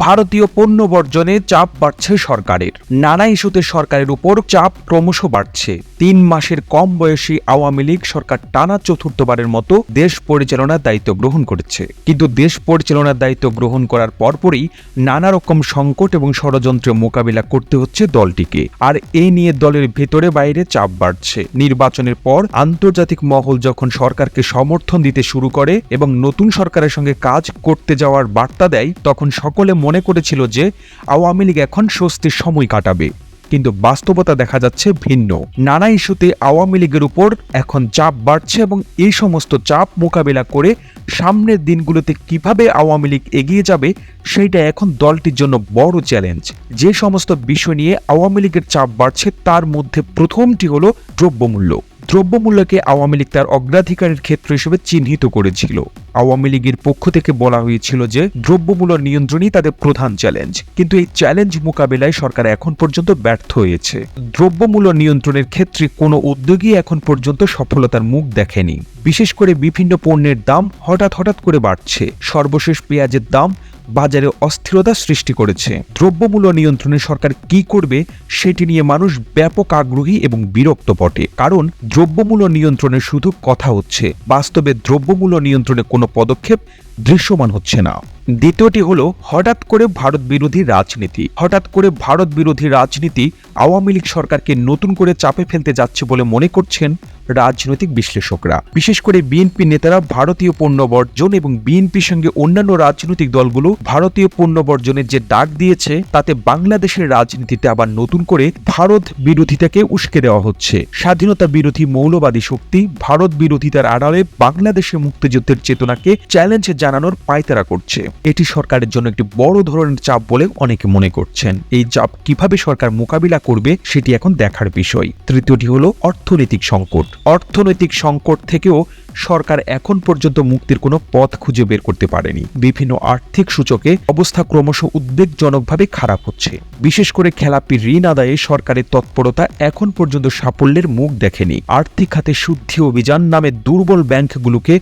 ভারতীয় পণ্য বর্জনে চাপ বাড়ছে সরকারের। নানা ইস্যুতে সরকারের উপর চাপ ক্রমশ বাড়ছে। ৩ মাসের কম বয়সী আওয়ামী লীগ সরকার টানা চতুর্থবারের মতো দেশ পরিচালনার দায়িত্ব গ্রহণ করেছে। কিন্তু দেশ পরিচালনার দায়িত্ব গ্রহণ করার পরপরই নানা রকম সংকট এবং ষড়যন্ত্রের মোকাবিলা করতে হচ্ছে দলটিকে। আর এই নিয়ে দলের ভেতরে বাইরে চাপ বাড়ছে। নির্বাচনের পর আন্তর্জাতিক মহল যখন সরকারকে সমর্থন দিতে শুরু করে এবং নতুন সরকারের সঙ্গে কাজ করতে যাওয়ার বার্তা দেয়, তখন সকলে মনে করেছিল যে আওয়ামী লীগ এখন স্বস্তির সময় কাটাবে। কিন্তু বাস্তবতা দেখা যাচ্ছে ভিন্ন। নানা ইস্যুতে আওয়ামী লীগের উপর এখন চাপ বাড়ছে এবং এই সমস্ত চাপ মোকাবেলা করে সামনের দিনগুলোতে কিভাবে আওয়ামী লীগ এগিয়ে যাবে সেইটা এখন দলটির জন্য বড় চ্যালেঞ্জ। যে সমস্ত বিষয় নিয়ে আওয়ামী লীগের চাপ বাড়ছে তার মধ্যে প্রথমটি হলো দ্রব্যমূল্য। দ্রব্যমূল্যকে আওয়ামী লীগ তার অগ্রাধিকারের ক্ষেত্র হিসেবে চিহ্নিত করেছিল। আওয়ামী লীগের পক্ষ থেকে বলা হয়েছিল যে দ্রব্যমূল্য নিয়ন্ত্রণই তাদের প্রধান চ্যালেঞ্জ, কিন্তু এই চ্যালেঞ্জ মোকাবেলায় সরকার এখন পর্যন্ত ব্যর্থ হয়েছে। দ্রব্যমূল্য নিয়ন্ত্রণের ক্ষেত্রে কোনো উদ্যোগই এখন পর্যন্ত সফলতার মুখ দেখেনি। বিশেষ করে বিভিন্ন পণ্যের দাম হঠাৎ করে বাড়ছে। সর্বশেষ পেঁয়াজের দাম বাজারে অস্থিরতা সৃষ্টি করেছে। দ্রব্যমূল্য নিয়ন্ত্রণে সরকার কি করবে সেটি নিয়ে মানুষ ব্যাপক আগ্রহী এবং বিরক্ত বটে। কারণ দ্রব্যমূল্য নিয়ন্ত্রণে শুধু কথা হচ্ছে, বাস্তবে দ্রব্যমূল্য নিয়ন্ত্রণে কোনো পদক্ষেপ দৃশ্যমান হচ্ছে না। দ্বিতীয়টি হলো হঠাৎ করে ভারত বিরোধী রাজনীতি আওয়ামী লীগ সরকারকে নতুন করে চাপে ফেলতে যাচ্ছে বলে মনে করছেন রাজনৈতিক বিশ্লেষকরা। বিশেষ করে বিএনপি নেতারা ভারতীয় পণ্য বর্জন এবং বিএনপির সঙ্গে অন্যান্য রাজনৈতিক দলগুলো ভারতীয় পণ্য বর্জনের যে ডাক দিয়েছে, তাতে বাংলাদেশের রাজনীতিতে আবার নতুন করে ভারত বিরোধিতাকে উস্কে দেওয়া হচ্ছে। স্বাধীনতা বিরোধী মৌলবাদী শক্তি ভারত বিরোধিতার আড়ালে বাংলাদেশের মুক্তিযুদ্ধের চেতনাকে চ্যালেঞ্জ জানানোর পায়তারা করছে। এটি সরকারের জন্য একটি বড় ধরনের চাপ বলে অনেকে মনে করছেন। এই চাপ কিভাবে সরকার মোকাবিলা করবে সেটি এখন দেখার বিষয়। তৃতীয়টি হলো অর্থনৈতিক সংকট। অর্থনৈতিক সংকট থেকেও সরকার এখন পর্যন্ত মুক্তির কোনো পথ খুঁজে বের করতে পারেনি। বিভিন্ন আর্থিক সূচকে অবস্থা ক্রমশ উদ্বেগজনকভাবে খারাপ হচ্ছে। বিশেষ করে খেলাপি ঋণ আদায়ে সরকারের তৎপরতা এখন পর্যন্ত সাফল্যের মুখ দেখেনি। আর্থিক খাতে শুদ্ধি অভিযান নামে দুর্বল ব্যাংকগুলোকে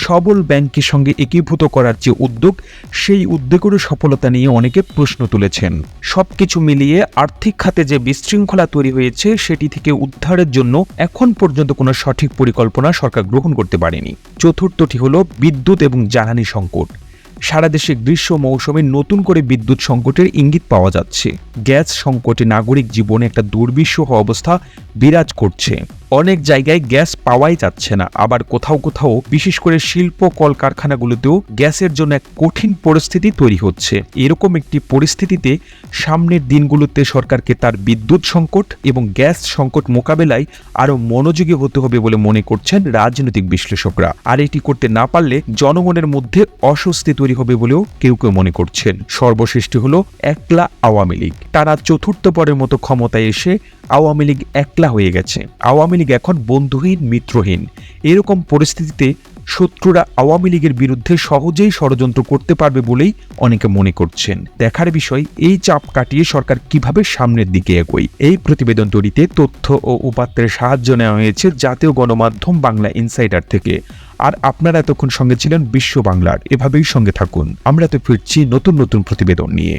সবল ব্যাংকের সঙ্গে একীভূত করার যে উদ্যোগ, সেই উদ্যোগেরও সফলতা নিয়ে অনেকে প্রশ্ন তুলেছেন। সবকিছু মিলিয়ে আর্থিক খাতে যে বিশৃঙ্খলা তৈরি হয়েছে সেটি থেকে উদ্ধারের জন্য এখন পর্যন্ত কোনো সঠিক পরিকল্পনা সরকার গ্রহণ করতে পারেনি। চতুর্থটি হলো বিদ্যুৎ এবং জ্বালানি সংকট। সারা দেশে গ্রীষ্ম মৌসুমে নতুন করে বিদ্যুৎ সংকটের ইঙ্গিত পাওয়া যাচ্ছে। গ্যাস সংকটে নাগরিক জীবনে একটা দুর্বিষহ অবস্থা বিরাজ করছে। অনেক জায়গায় গ্যাস পাওয়াই যাচ্ছে না, আবার কোথাও বিশেষ করে শিল্প কলকারখানাগুলোতেও গ্যাসের জন্য এক কঠিন পরিস্থিতি তৈরি হচ্ছে। এরকম একটি পরিস্থিতিতে সামনের দিনগুলোতে সরকারকে তার বিদ্যুৎ সংকট এবং গ্যাস সংকট মোকাবেলায় আরও মনোযোগী হতে হবে বলে মনে করছেন রাজনৈতিক বিশ্লেষকরা। আর এটি করতে না পারলে জনগণের মধ্যে অস্বস্তি তৈরি হবে বলেও কেউ মনে করছেন। সর্বশেষটি হলো একলা আওয়ামী লীগ। টানা চতুর্থবারের মতো ক্ষমতায় এসে আওয়ামী লীগ একলা হয়ে গেছে। আওয়ামী লীগ এখন বন্ধুহীন, মিত্রহীন। এরকম পরিস্থিতিতে শত্রুরা আওয়ামী লীগের বিরুদ্ধে সহজেই ষড়যন্ত্র করতে পারবে বলেই অনেকে মনে করছেন। দেখার বিষয় এই চাপ কাটিয়ে সরকার কিভাবে সামনের দিকে এগোয়। এই প্রতিবেদন তৈরিতে তথ্য ও উপাত্তের সাহায্য নেওয়া হয়েছে জাতীয় গণমাধ্যম বাংলা ইনসাইডার থেকে। আর আপনারা এতক্ষণ সঙ্গে ছিলেন বিশ্ব বাংলার। এভাবেই সঙ্গে থাকুন, আমরা তো ফিরছি নতুন প্রতিবেদন নিয়ে।